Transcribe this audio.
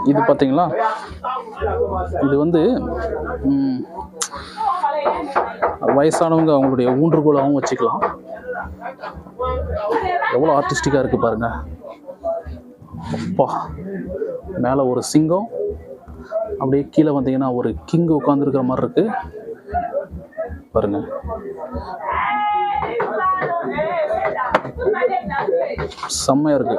இது பார்த்தீங்களா, இது வந்து வயசானவங்க அவங்களுடைய ஊன்றுகோலாகவும் வச்சுக்கலாம். எவ்வளோ ஆர்டிஸ்டிக்காக இருக்குது பாருங்க. அப்பா, மேலே ஒரு சிங்கம், அப்படியே கீழே வந்தீங்கன்னா ஒரு கிங் உட்காந்துருக்கிற மாதிரி இருக்கு பாருங்க. செம்மையா இருக்கு.